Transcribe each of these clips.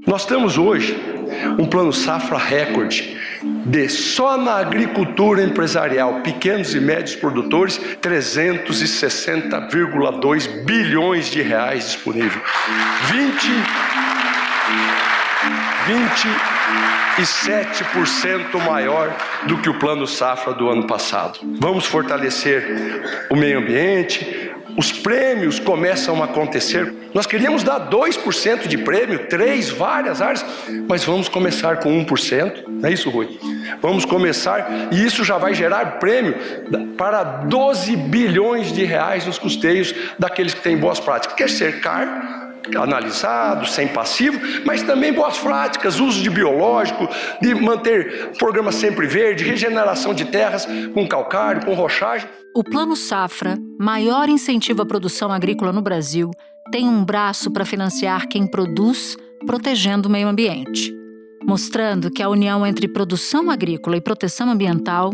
Nós temos hoje um plano safra recorde de, só na agricultura empresarial, pequenos e médios produtores, 360,2 bilhões de reais disponível. 27% maior do que o plano safra do ano passado. Vamos fortalecer o meio ambiente. Os prêmios começam a acontecer. Nós queríamos dar 2% de prêmio, várias áreas, mas vamos começar com 1%. Não é isso, Rui? Vamos começar, e isso já vai gerar prêmio para 12 bilhões de reais nos custeios daqueles que têm boas práticas. Quer cercar, analisado, sem passivo, mas também boas práticas, uso de biológico, de manter programa sempre verde, regeneração de terras com calcário, com rochagem. O Plano Safra, maior incentivo à produção agrícola no Brasil, tem um braço para financiar quem produz, protegendo o meio ambiente, mostrando que a união entre produção agrícola e proteção ambiental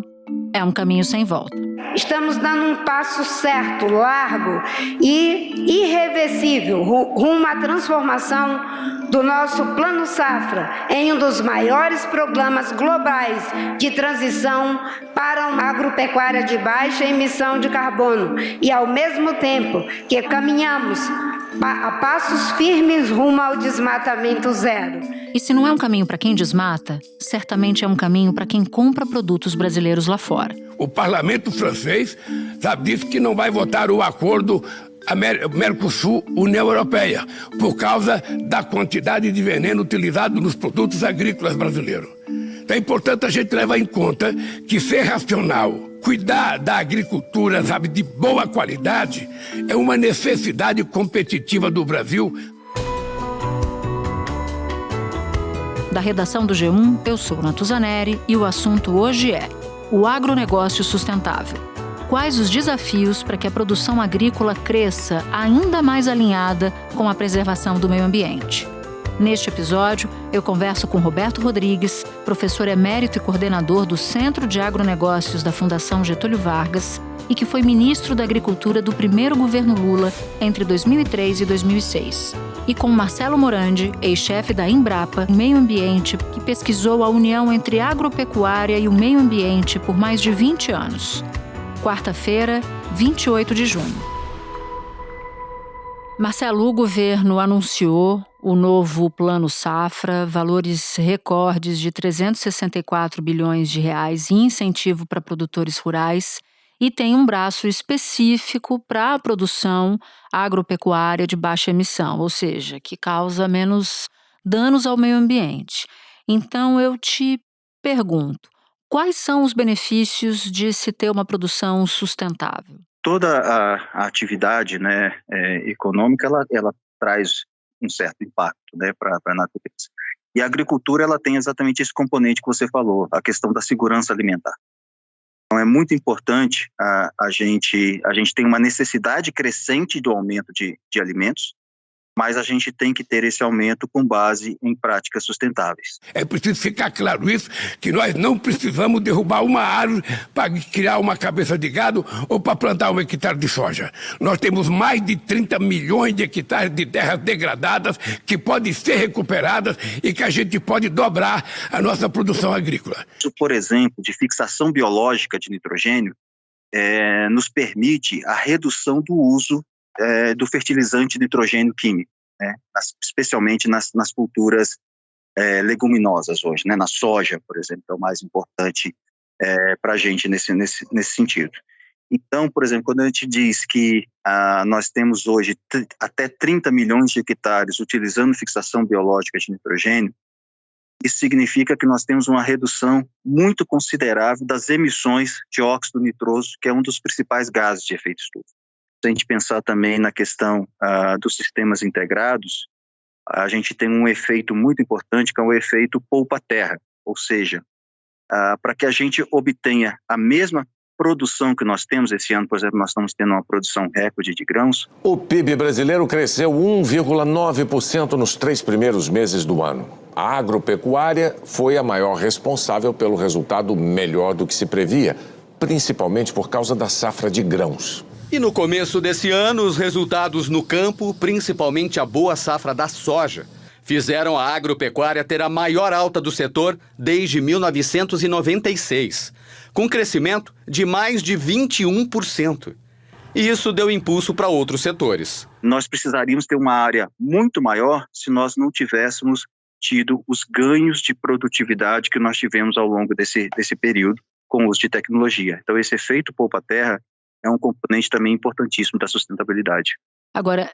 é um caminho sem volta. Estamos dando um passo certo, largo e irreversível rumo à transformação do nosso Plano Safra em um dos maiores programas globais de transição para uma agropecuária de baixa emissão de carbono e, ao mesmo tempo que caminhamos a passos firmes rumo ao desmatamento zero. E se não é um caminho para quem desmata, certamente é um caminho para quem compra produtos brasileiros lá fora. O parlamento francês, disse que não vai votar o acordo Mercosul-União Europeia por causa da quantidade de veneno utilizado nos produtos agrícolas brasileiros. Então é importante a gente levar em conta que ser racional, cuidar da agricultura, de boa qualidade, é uma necessidade competitiva do Brasil. Da redação do G1, eu sou Natuzaneri e o assunto hoje é o agronegócio sustentável. Quais os desafios para que a produção agrícola cresça ainda mais alinhada com a preservação do meio ambiente? Neste episódio, eu converso com Roberto Rodrigues, professor emérito e coordenador do Centro de Agronegócios da Fundação Getúlio Vargas e que foi ministro da Agricultura do primeiro governo Lula entre 2003 e 2006. E com Marcelo Morandi, ex-chefe da Embrapa, Meio Ambiente, que pesquisou a união entre a agropecuária e o meio ambiente por mais de 20 anos. Quarta-feira, 28 de junho. Marcelo, o governo anunciou o novo Plano Safra, valores recordes de 364 bilhões de reais em incentivo para produtores rurais e tem um braço específico para a produção agropecuária de baixa emissão, ou seja, que causa menos danos ao meio ambiente. Então eu te pergunto, quais são os benefícios de se ter uma produção sustentável? Toda a atividade, econômica, ela traz um certo impacto, para a natureza. E a agricultura, ela tem exatamente esse componente que você falou, a questão da segurança alimentar. Então é muito importante a gente tem uma necessidade crescente do aumento de alimentos, mas a gente tem que ter esse aumento com base em práticas sustentáveis. É preciso ficar claro isso, que nós não precisamos derrubar uma árvore para criar uma cabeça de gado ou para plantar 1 hectare de soja. Nós temos mais de 30 milhões de hectares de terras degradadas que podem ser recuperadas e que a gente pode dobrar a nossa produção agrícola. Isso, por exemplo, de fixação biológica de nitrogênio, nos permite a redução do uso do fertilizante nitrogênio químico, especialmente nas culturas leguminosas hoje, na soja, por exemplo, é o mais importante para a gente nesse sentido. Então, por exemplo, quando a gente diz que nós temos hoje até 30 milhões de hectares utilizando fixação biológica de nitrogênio, isso significa que nós temos uma redução muito considerável das emissões de óxido nitroso, que é um dos principais gases de efeito estufa. Se a gente pensar também na questão dos sistemas integrados, a gente tem um efeito muito importante, que é o efeito poupa-terra, ou seja, para que a gente obtenha a mesma produção que nós temos esse ano, por exemplo, nós estamos tendo uma produção recorde de grãos. O PIB brasileiro cresceu 1,9% nos 3 primeiros meses do ano. A agropecuária foi a maior responsável pelo resultado melhor do que se previa, principalmente por causa da safra de grãos. E no começo desse ano, os resultados no campo, principalmente a boa safra da soja, fizeram a agropecuária ter a maior alta do setor desde 1996, com crescimento de mais de 21%. E isso deu impulso para outros setores. Nós precisaríamos ter uma área muito maior se nós não tivéssemos tido os ganhos de produtividade que nós tivemos ao longo desse período com o uso de tecnologia. Então, esse efeito poupa-terra é um componente também importantíssimo da sustentabilidade. Agora,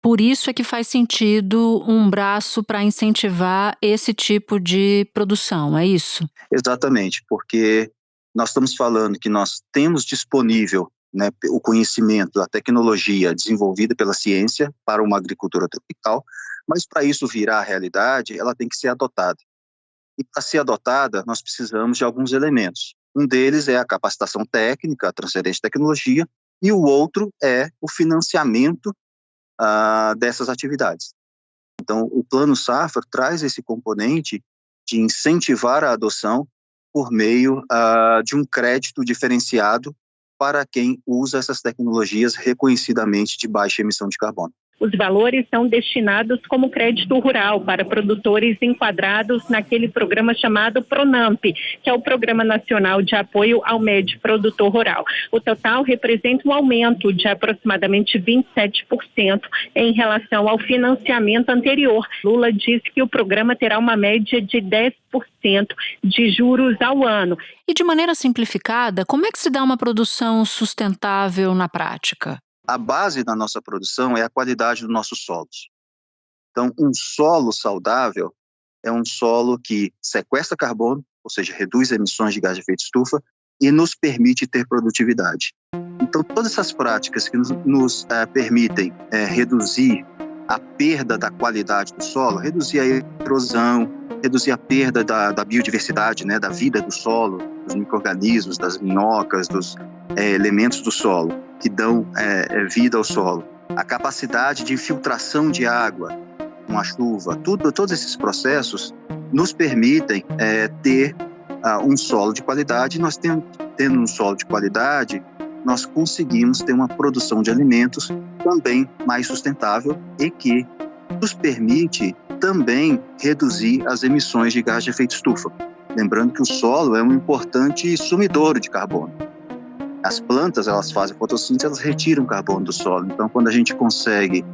por isso é que faz sentido um braço para incentivar esse tipo de produção, é isso? Exatamente, porque nós estamos falando que nós temos disponível, né, o conhecimento, a tecnologia desenvolvida pela ciência para uma agricultura tropical, mas para isso virar realidade, ela tem que ser adotada. E para ser adotada, nós precisamos de alguns elementos. Um deles é a capacitação técnica, a transferência de tecnologia, e o outro é o financiamento dessas atividades. Então, o Plano Safra traz esse componente de incentivar a adoção por meio de um crédito diferenciado para quem usa essas tecnologias reconhecidamente de baixa emissão de carbono. Os valores são destinados como crédito rural para produtores enquadrados naquele programa chamado PRONAMP, que é o Programa Nacional de Apoio ao Médio Produtor Rural. O total representa um aumento de aproximadamente 27% em relação ao financiamento anterior. Lula disse que o programa terá uma média de 10% de juros ao ano. E de maneira simplificada, como é que se dá uma produção sustentável na prática? A base da nossa produção é a qualidade dos nossos solos. Então, um solo saudável é um solo que sequestra carbono, ou seja, reduz emissões de gás de efeito estufa e nos permite ter produtividade. Então, todas essas práticas que nos permitem reduzir a perda da qualidade do solo, reduzir a erosão, reduzir a perda da biodiversidade, né, da vida do solo, dos micro-organismos, das minhocas, dos elementos do solo que dão vida ao solo, a capacidade de infiltração de água com a chuva, todos esses processos nos permitem ter um solo de qualidade. Nós tendo um solo de qualidade, nós conseguimos ter uma produção de alimentos também mais sustentável e que nos permite também reduzir as emissões de gás de efeito estufa. Lembrando que o solo é um importante sumidouro de carbono. As plantas, elas fazem fotossíntese, elas retiram carbono do solo. Então, quando a gente consegue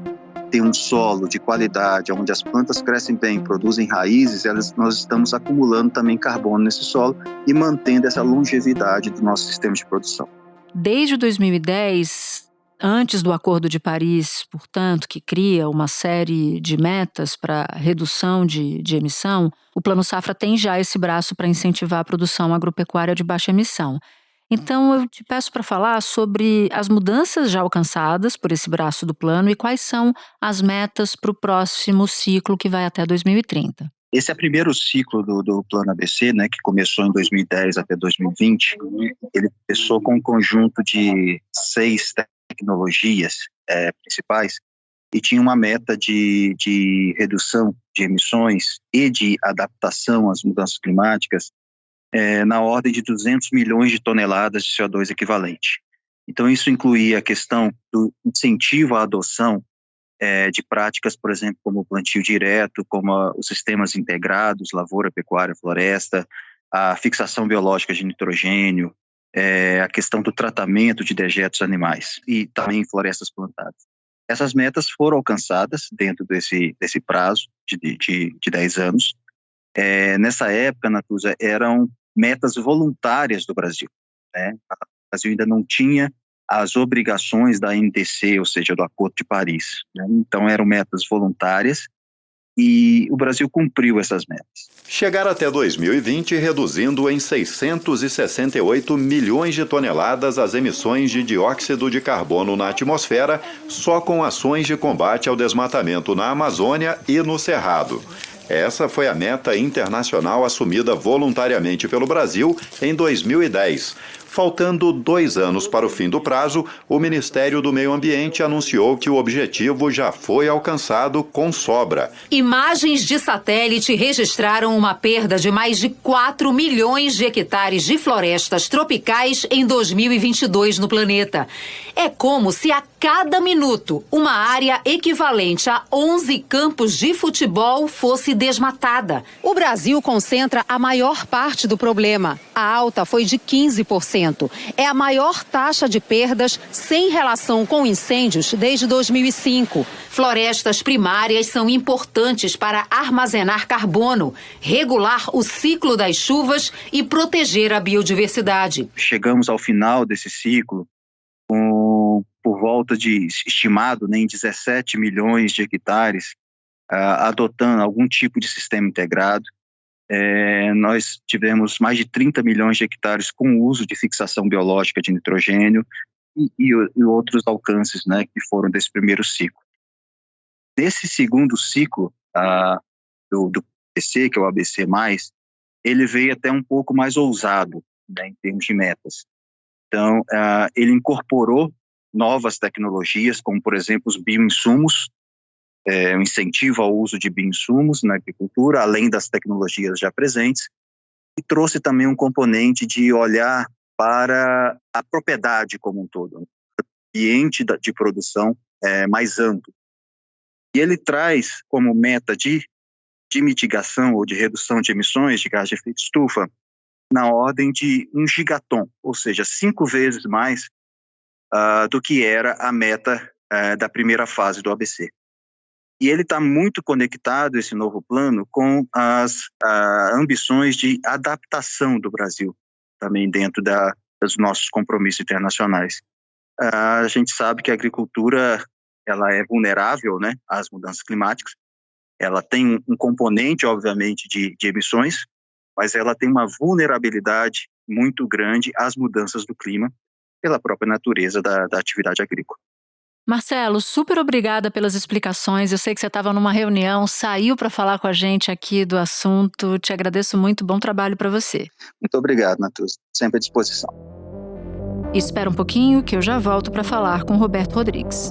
ter um solo de qualidade, onde as plantas crescem bem, produzem raízes, nós estamos acumulando também carbono nesse solo e mantendo essa longevidade do nosso sistema de produção. Desde 2010, antes do Acordo de Paris, portanto, que cria uma série de metas para redução de emissão, o Plano Safra tem já esse braço para incentivar a produção agropecuária de baixa emissão. Então, eu te peço para falar sobre as mudanças já alcançadas por esse braço do plano e quais são as metas para o próximo ciclo que vai até 2030. Esse é o primeiro ciclo do Plano ABC, né, que começou em 2010 até 2020. Ele começou com um conjunto de 6 tecnologias principais e tinha uma meta de redução de emissões e de adaptação às mudanças climáticas na ordem de 200 milhões de toneladas de CO2 equivalente. Então, isso incluía a questão do incentivo à adoção de práticas, por exemplo, como o plantio direto, como os sistemas integrados, lavoura, pecuária, floresta, a fixação biológica de nitrogênio, a questão do tratamento de dejetos animais e também florestas plantadas. Essas metas foram alcançadas dentro desse prazo de 10 anos. Nessa época, Natuza, eram metas voluntárias do Brasil, né? O Brasil ainda não tinha as obrigações da NDC, ou seja, do Acordo de Paris, né? Então, eram metas voluntárias e o Brasil cumpriu essas metas. Chegar até 2020 reduzindo em 668 milhões de toneladas as emissões de dióxido de carbono na atmosfera só com ações de combate ao desmatamento na Amazônia e no Cerrado. Essa foi a meta internacional assumida voluntariamente pelo Brasil em 2010. Faltando 2 anos para o fim do prazo, o Ministério do Meio Ambiente anunciou que o objetivo já foi alcançado com sobra. Imagens de satélite registraram uma perda de mais de 4 milhões de hectares de florestas tropicais em 2022 no planeta. É como se a cada minuto uma área equivalente a 11 campos de futebol fosse desmatada. O Brasil concentra a maior parte do problema. A alta foi de 15%. É a maior taxa de perdas sem relação com incêndios desde 2005. Florestas primárias são importantes para armazenar carbono, regular o ciclo das chuvas e proteger a biodiversidade. Chegamos ao final desse ciclo por volta de, estimado, em 17 milhões de hectares, adotando algum tipo de sistema integrado. Nós tivemos mais de 30 milhões de hectares com uso de fixação biológica de nitrogênio e outros alcances, que foram desse primeiro ciclo. Nesse segundo ciclo do ABC, que é o ABC+, ele veio até um pouco mais ousado, em termos de metas. Então, ele incorporou novas tecnologias, como, por exemplo, os bioinsumos, o incentivo ao uso de bioinsumos na agricultura, além das tecnologias já presentes, e trouxe também um componente de olhar para a propriedade como um todo, o ambiente de produção mais amplo. E ele traz como meta de mitigação ou de redução de emissões de gás de efeito estufa na ordem de 1 gigaton, ou seja, 5 vezes mais do que era a meta da primeira fase do ABC. E ele está muito conectado, esse novo plano, com as ambições de adaptação do Brasil, também dentro dos nossos compromissos internacionais. A gente sabe que a agricultura ela é vulnerável, às mudanças climáticas. Ela tem um componente, obviamente, de emissões, mas ela tem uma vulnerabilidade muito grande às mudanças do clima pela própria natureza da atividade agrícola. Marcelo, super obrigada pelas explicações. Eu sei que você estava numa reunião, saiu para falar com a gente aqui do assunto. Te agradeço muito, bom trabalho para você. Muito obrigado, Natuza. Sempre à disposição. Espera um pouquinho que eu já volto para falar com Roberto Rodrigues.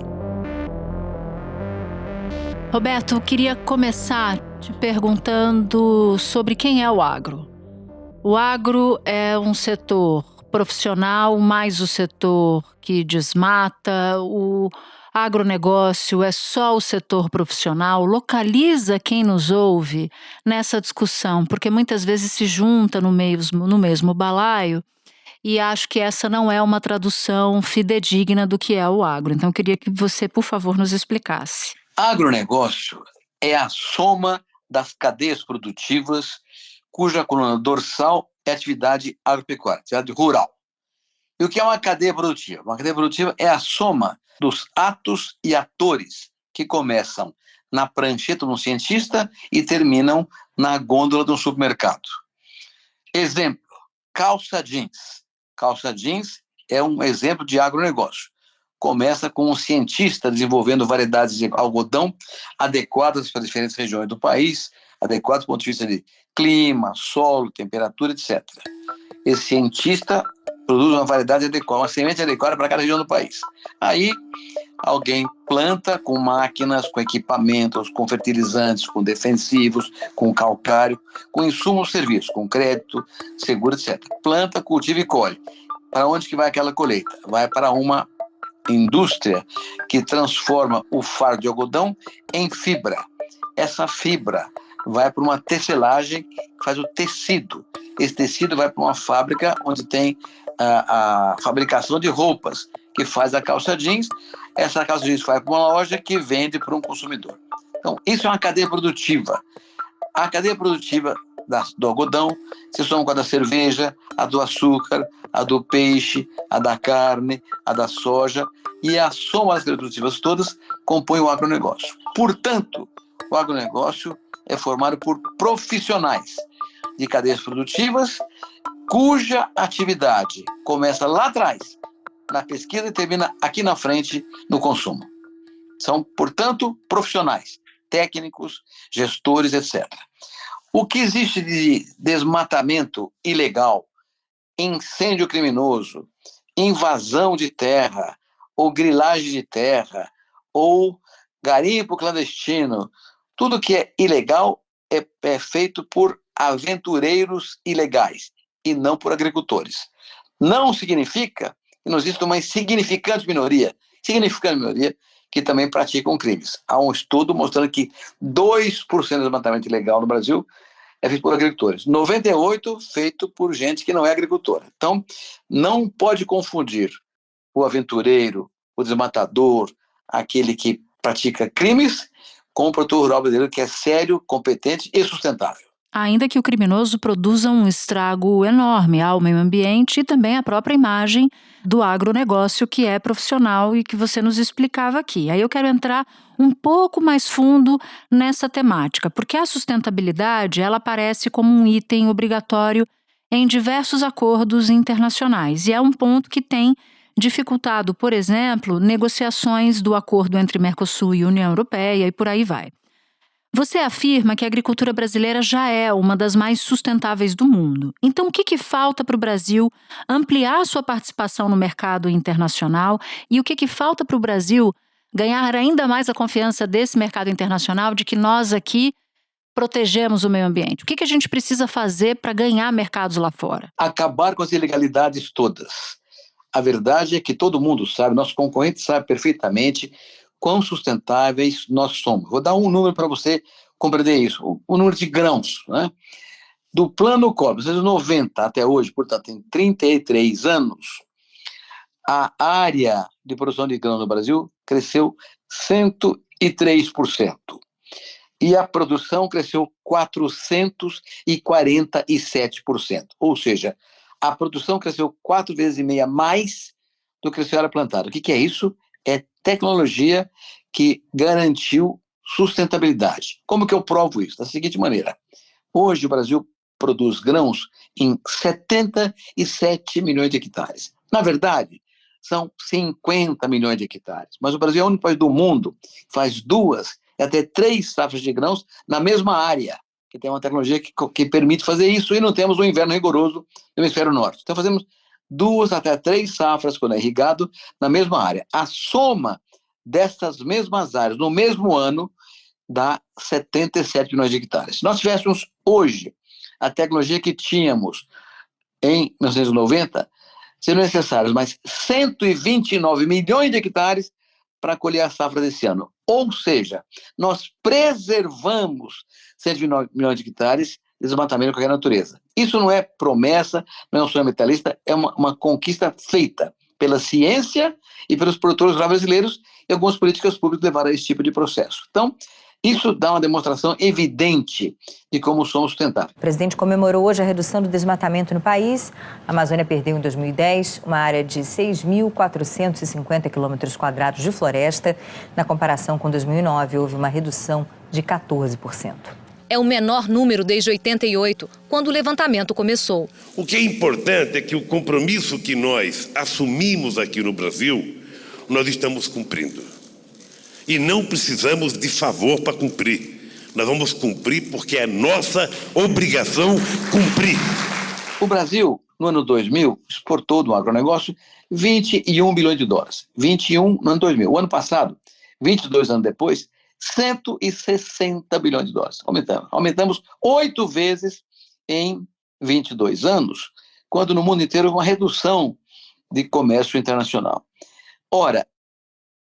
Roberto, eu queria começar te perguntando sobre quem é o agro. O agro é um setor profissional, mais o setor que desmata, o agronegócio é só o setor profissional. Localiza quem nos ouve nessa discussão, porque muitas vezes se junta no mesmo balaio e acho que essa não é uma tradução fidedigna do que é o agro. Então eu queria que você, por favor, nos explicasse. Agronegócio é a soma das cadeias produtivas cuja coluna dorsal é a atividade agropecuária, atividade rural. E o que é uma cadeia produtiva? Uma cadeia produtiva é a soma dos atos e atores que começam na prancheta de um cientista e terminam na gôndola de um supermercado. Exemplo, calça jeans. Calça jeans é um exemplo de agronegócio. Começa com um cientista desenvolvendo variedades de algodão adequadas para diferentes regiões do país, adequadas do ponto de vista de clima, solo, temperatura, etc. Esse cientista produz uma variedade adequada, uma semente adequada para cada região do país. Aí, alguém planta com máquinas, com equipamentos, com fertilizantes, com defensivos, com calcário, com insumos serviços, com crédito, seguro, etc. Planta, cultiva e colhe. Para onde que vai aquela colheita? Vai para uma indústria que transforma o fardo de algodão em fibra. Essa fibra vai para uma tecelagem que faz o tecido. Esse tecido vai para uma fábrica onde tem a fabricação de roupas, que faz a calça jeans. Essa calça jeans vai para uma loja que vende para um consumidor. Então, isso é uma cadeia produtiva. A cadeia produtiva do algodão se soma com a da cerveja, a do açúcar, a do peixe, a da carne, a da soja, e a soma das cadeias produtivas todas compõe o agronegócio. Portanto, o agronegócio é formado por profissionais de cadeias produtivas cuja atividade começa lá atrás, na pesquisa, e termina aqui na frente, no consumo. São, portanto, profissionais, técnicos, gestores, etc. O que existe de desmatamento ilegal, incêndio criminoso, invasão de terra, ou grilagem de terra, ou garimpo clandestino, tudo que é ilegal é feito por aventureiros ilegais e não por agricultores. Não significa que não existe uma insignificante minoria significativa minoria, que também praticam crimes. Há um estudo mostrando que 2% do desmatamento ilegal no Brasil é feito por agricultores. 98% feito por gente que não é agricultora. Então, não pode confundir o aventureiro, o desmatador, aquele que pratica crimes, com o produtor rural brasileiro que é sério, competente e sustentável. Ainda que o criminoso produza um estrago enorme ao meio ambiente e também à própria imagem do agronegócio, que é profissional e que você nos explicava aqui. Aí eu quero entrar um pouco mais fundo nessa temática, porque a sustentabilidade ela aparece como um item obrigatório em diversos acordos internacionais e é um ponto que tem dificultado, por exemplo, negociações do acordo entre Mercosul e União Europeia e por aí vai. Você afirma que a agricultura brasileira já é uma das mais sustentáveis do mundo. Então, o que falta para o Brasil ampliar sua participação no mercado internacional e o que falta para o Brasil ganhar ainda mais a confiança desse mercado internacional de que nós aqui protegemos o meio ambiente? O que a gente precisa fazer para ganhar mercados lá fora? Acabar com as ilegalidades todas. A verdade é que todo mundo sabe, nossos concorrentes sabem perfeitamente quão sustentáveis nós somos. Vou dar um número para você compreender isso. O número de grãos, né? Do Plano Collor, 1990 até hoje, portanto, em 33 anos, a área de produção de grãos no Brasil cresceu 103%. E a produção cresceu 447%. Ou seja, a produção cresceu 4,5 vezes mais do que a área plantada. O que é isso? É tecnologia que garantiu sustentabilidade. Como que eu provo isso? Da seguinte maneira. Hoje o Brasil produz grãos em 77 milhões de hectares. Na verdade, são 50 milhões de hectares. Mas o Brasil é o único país do mundo que faz 2 e até 3 safras de grãos na mesma área, que tem uma tecnologia que permite fazer isso e não temos um inverno rigoroso no hemisfério norte. Então fazemos 2 até 3 safras, quando é irrigado, na mesma área. A soma dessas mesmas áreas, no mesmo ano, dá 77 milhões de hectares. Se nós tivéssemos hoje a tecnologia que tínhamos em 1990, seriam necessários mais 129 milhões de hectares para colher a safra desse ano. Ou seja, nós preservamos 129 milhões de hectares de desmatamento de qualquer natureza. Isso não é promessa, não é um sonho metalista, é uma conquista feita pela ciência e pelos produtores rurais brasileiros, e algumas políticas públicas levaram a esse tipo de processo. Então, isso dá uma demonstração evidente de como somos sustentáveis. O presidente comemorou hoje a redução do desmatamento no país. A Amazônia perdeu em 2010 uma área de 6.450 km² de floresta. Na comparação com 2009, houve uma redução de 14%. É o menor número desde 88, quando o levantamento começou. O que é importante é que o compromisso que nós assumimos aqui no Brasil, nós estamos cumprindo. E não precisamos de favor para cumprir. Nós vamos cumprir porque é nossa obrigação cumprir. O Brasil, no ano 2000, exportou do agronegócio 21 bilhões de dólares. 21 no ano 2000. O ano passado, 22 anos depois, 160 bilhões de dólares. Aumentamos 8 vezes em 22 anos, quando no mundo inteiro houve uma redução de comércio internacional. Ora,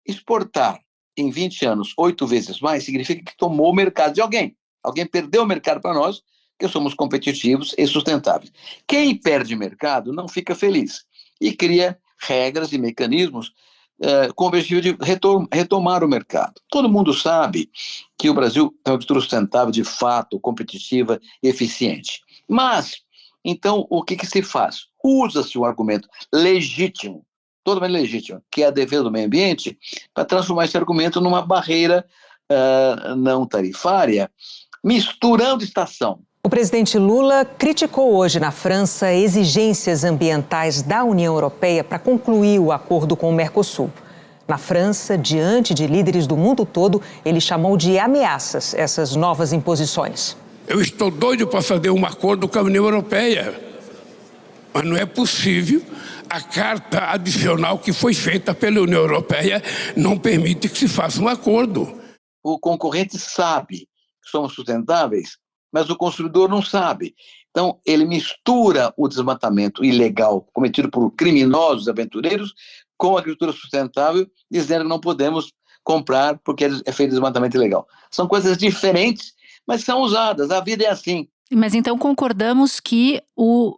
exportar em 20 anos 8 vezes mais significa que tomou o mercado de alguém. Alguém perdeu o mercado para nós, porque somos competitivos e sustentáveis. Quem perde mercado não fica feliz e cria regras e mecanismos com o objetivo de retomar o mercado. Todo mundo sabe que o Brasil tem uma agricultura sustentável de fato, competitiva e eficiente. Mas, então, o que se faz? Usa-se um argumento legítimo, totalmente legítimo, que é a defesa do meio ambiente, para transformar esse argumento numa barreira não tarifária, misturando estação. O presidente Lula criticou hoje na França exigências ambientais da União Europeia para concluir o acordo com o Mercosul. Na França, diante de líderes do mundo todo, ele chamou de ameaças essas novas imposições. Eu estou doido para fazer um acordo com a União Europeia, mas não é possível. A carta adicional que foi feita pela União Europeia não permite que se faça um acordo. O concorrente sabe que somos sustentáveis, mas o consumidor não sabe. Então, ele mistura o desmatamento ilegal cometido por criminosos aventureiros com a agricultura sustentável, dizendo que não podemos comprar porque é feito desmatamento ilegal. São coisas diferentes, mas são usadas. A vida é assim. Mas então concordamos que o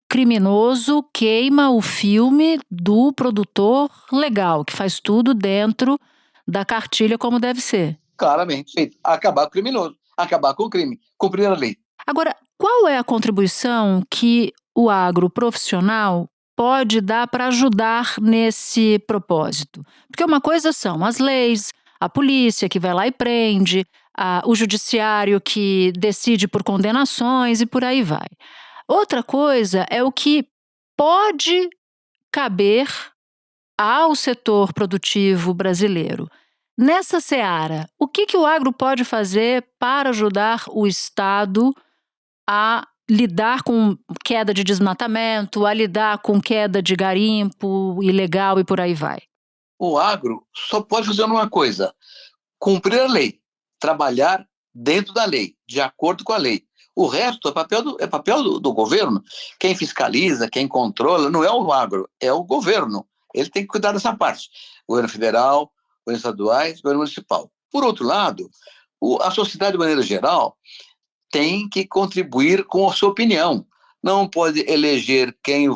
criminoso queima o filme do produtor legal, que faz tudo dentro da cartilha como deve ser. Claramente, feito. Acabar com o criminoso, acabar com o crime, cumprir a lei. Agora, qual é a contribuição que o agro profissional pode dar para ajudar nesse propósito? Porque uma coisa são as leis, a polícia que vai lá e prende, o judiciário que decide por condenações e por aí vai. Outra coisa é o que pode caber ao setor produtivo brasileiro. Nessa seara, o que o agro pode fazer para ajudar o Estado a lidar com queda de desmatamento, a lidar com queda de garimpo ilegal e por aí vai? O agro só pode fazer uma coisa: cumprir a lei, trabalhar dentro da lei, de acordo com a lei. O resto é papel do governo. Quem fiscaliza, quem controla, não é o agro, é o governo. Ele tem que cuidar dessa parte. Governo federal, governo estaduais, governo municipal. Por outro lado, a sociedade, de maneira geral, tem que contribuir com a sua opinião. Não pode eleger quem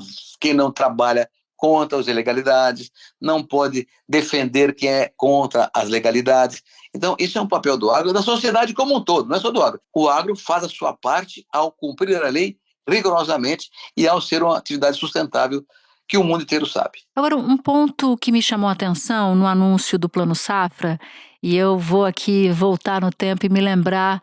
não trabalha contra as ilegalidades, não pode defender quem é contra as legalidades. Então, isso é um papel do agro, da sociedade como um todo, não é só do agro. O agro faz a sua parte ao cumprir a lei rigorosamente e ao ser uma atividade sustentável que o mundo inteiro sabe. Agora, um ponto que me chamou a atenção no anúncio do Plano Safra, e eu vou aqui voltar no tempo e me lembrar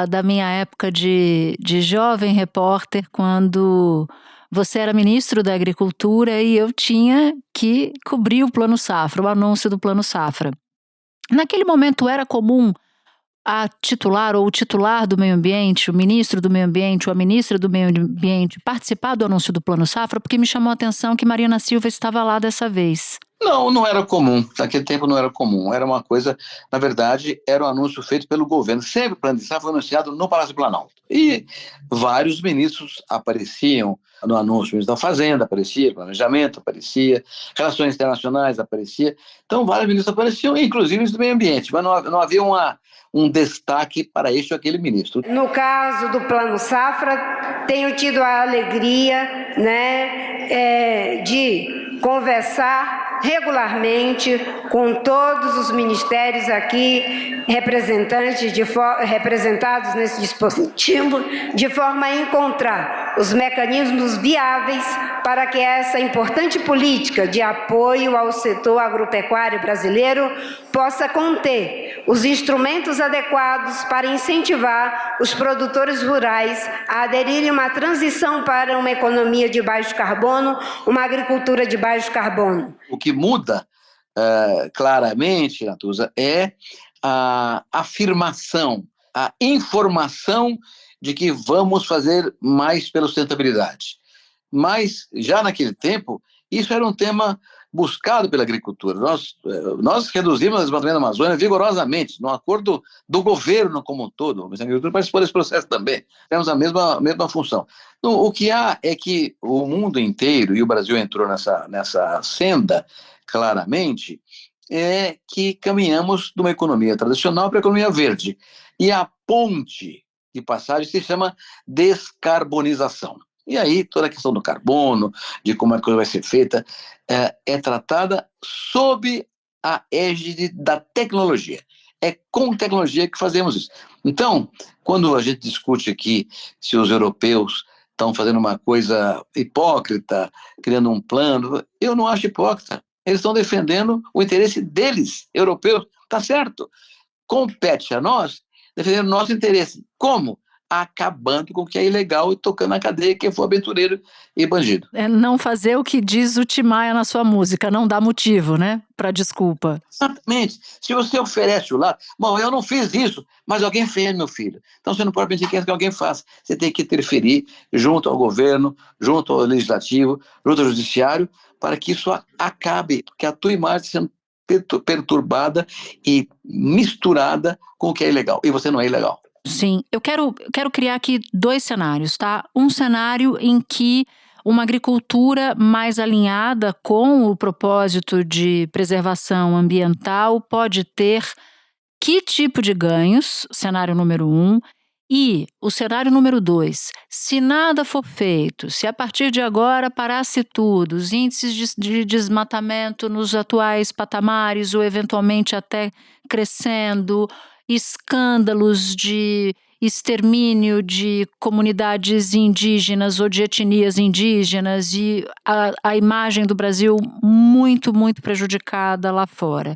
da minha época de jovem repórter, quando você era ministro da Agricultura e eu tinha que cobrir o Plano Safra, o anúncio do Plano Safra. Naquele momento era comum a titular ou o titular do meio ambiente, o ministro do meio ambiente ou a ministra do meio ambiente participar do anúncio do Plano Safra, porque me chamou a atenção que Marina Silva estava lá dessa vez. Não era comum. Naquele tempo não era comum. Era uma coisa, na verdade, era um anúncio feito pelo governo. Sempre o Plano de Safra foi anunciado no Palácio Planalto. E vários ministros apareciam no anúncio. O ministro da Fazenda aparecia, Planejamento aparecia, Relações Internacionais aparecia. Então, vários ministros apareciam, inclusive os do meio ambiente. Mas não havia um destaque para este ou aquele ministro. No caso do Plano Safra, tenho tido a alegria, de conversar regularmente com todos os ministérios aqui representados nesse dispositivo, de forma a encontrar os mecanismos viáveis para que essa importante política de apoio ao setor agropecuário brasileiro possa conter os instrumentos adequados para incentivar os produtores rurais a aderirem a uma transição para uma economia de baixo carbono, uma agricultura de baixo carbono. O que muda claramente, Natuza, é a afirmação, a informação de que vamos fazer mais pela sustentabilidade. Mas, já naquele tempo, isso era um tema buscado pela agricultura. Nós reduzimos o desmatamento da Amazônia vigorosamente, no acordo do governo como um todo. A agricultura participou desse processo também. Temos a mesma função. Então, o que há é que o mundo inteiro, e o Brasil entrou nessa senda claramente, é que caminhamos de uma economia tradicional para a economia verde. E a ponte de passagem se chama descarbonização. E aí toda a questão do carbono, de como a coisa vai ser feita, é tratada sob a égide da tecnologia. É com tecnologia que fazemos isso. Então, quando a gente discute aqui se os europeus estão fazendo uma coisa hipócrita, criando um plano, eu não acho hipócrita. Eles estão defendendo o interesse deles, europeus. Tá certo. Compete a nós defender o nosso interesse. Como? Acabando com o que é ilegal e tocando na cadeia quem for aventureiro e bandido. É não fazer o que diz o Tim Maia na sua música, não dá motivo, né, para desculpa. Exatamente. Se você oferece o lado, bom, eu não fiz isso, mas alguém fez, meu filho. Então você não pode permitir que alguém faça. Você tem que interferir junto ao governo, junto ao legislativo, junto ao judiciário, para que isso acabe, porque a tua imagem está sendo perturbada e misturada com o que é ilegal. E você não é ilegal. Sim, eu quero criar aqui dois cenários, tá? Um cenário em que uma agricultura mais alinhada com o propósito de preservação ambiental pode ter que tipo de ganhos? Cenário número 1. E o cenário número 2, se nada for feito, se a partir de agora parasse tudo, os índices de desmatamento nos atuais patamares ou eventualmente até crescendo, escândalos de extermínio de comunidades indígenas ou de etnias indígenas e a imagem do Brasil muito, muito prejudicada lá fora.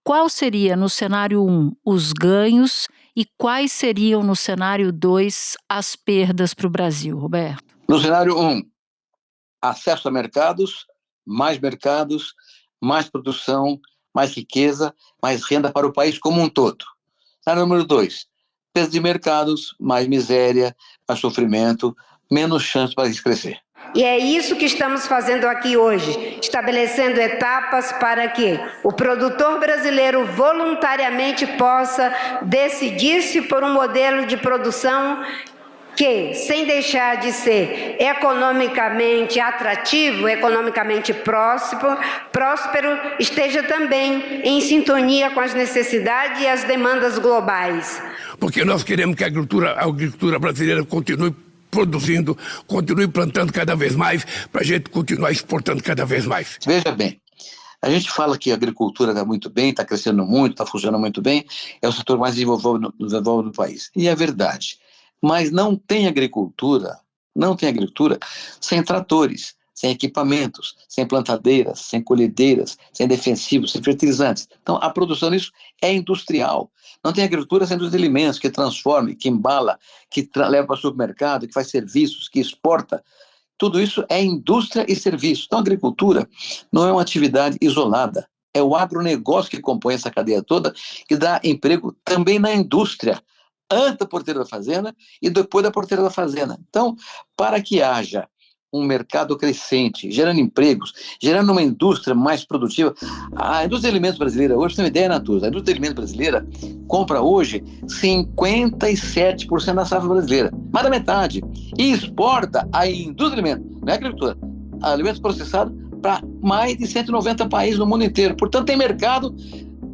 Qual seria no cenário 1 os ganhos e quais seriam no cenário 2 as perdas para o Brasil, Roberto? No cenário 1, acesso a mercados, mais produção, mais riqueza, mais renda para o país como um todo. Cenário número 2, perda de mercados, mais miséria, mais sofrimento, menos chance para isso crescer. E é isso que estamos fazendo aqui hoje, estabelecendo etapas para que o produtor brasileiro voluntariamente possa decidir-se por um modelo de produção que, sem deixar de ser economicamente atrativo, economicamente próspero, esteja também em sintonia com as necessidades e as demandas globais. Porque nós queremos que a agricultura brasileira continue produzindo, continue plantando cada vez mais, para a gente continuar exportando cada vez mais. Veja bem, a gente fala que a agricultura está muito bem, está crescendo muito, está funcionando muito bem, é o setor mais desenvolvido do país. E é verdade. Mas não tem agricultura sem tratores, sem equipamentos, sem plantadeiras, sem colhedeiras, sem defensivos, sem fertilizantes. Então, a produção disso é industrial. Não tem agricultura sem indústria de alimentos, que transforma, que embala, que leva para o supermercado, que faz serviços, que exporta. Tudo isso é indústria e serviço. Então, a agricultura não é uma atividade isolada. É o agronegócio que compõe essa cadeia toda, que dá emprego também na indústria, antes da porteira da fazenda e depois da porteira da fazenda. Então, para que haja um mercado crescente, gerando empregos, gerando uma indústria mais produtiva. A indústria de alimentos brasileira hoje, você tem uma ideia, Natuza, a indústria de alimentos brasileira compra hoje 57% da safra brasileira, mais da metade, e exporta a indústria de alimentos, não é agricultura, alimentos processados para mais de 190 países no mundo inteiro. Portanto, tem mercado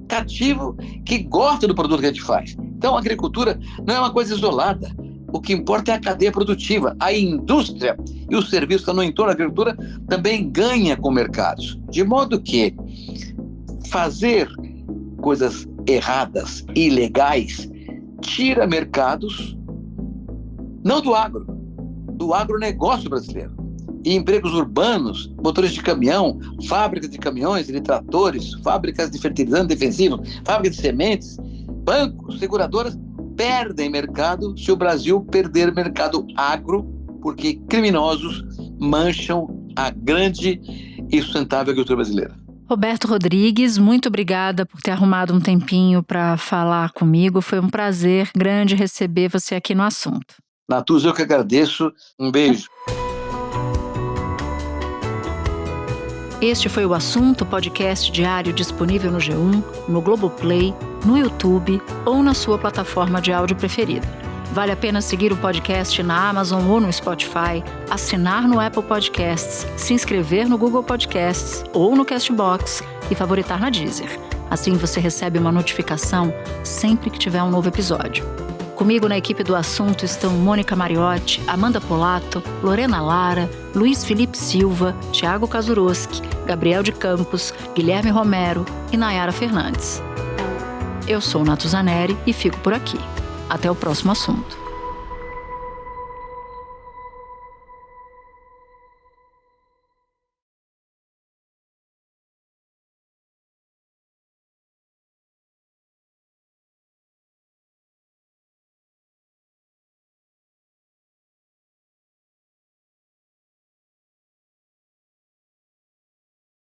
cativo que gosta do produto que a gente faz. Então, a agricultura não é uma coisa isolada. O que importa é a cadeia produtiva. A indústria e os serviços que estão no entorno da agricultura também ganham com mercados. De modo que fazer coisas erradas, ilegais, tira mercados, não do agronegócio brasileiro. E empregos urbanos, motores de caminhão, fábricas de caminhões e de tratores, fábricas de fertilizantes defensivos, fábricas de sementes, bancos, seguradoras, perdem mercado se o Brasil perder mercado agro, porque criminosos mancham a grande e sustentável agricultura brasileira. Roberto Rodrigues, muito obrigada por ter arrumado um tempinho para falar comigo. Foi um prazer grande receber você aqui no Assunto. Natuza, eu que agradeço. Um beijo. Este foi o Assunto, podcast diário disponível no G1, no Globoplay, no YouTube ou na sua plataforma de áudio preferida. Vale a pena seguir o podcast na Amazon ou no Spotify, assinar no Apple Podcasts, se inscrever no Google Podcasts ou no Castbox e favoritar na Deezer. Assim você recebe uma notificação sempre que tiver um novo episódio. Comigo na equipe do Assunto estão Mônica Mariotti, Amanda Polato, Lorena Lara, Luiz Felipe Silva, Thiago Kazuroski, Gabriel de Campos, Guilherme Romero e Nayara Fernandes. Eu sou Natuza Neri e fico por aqui. Até o próximo Assunto.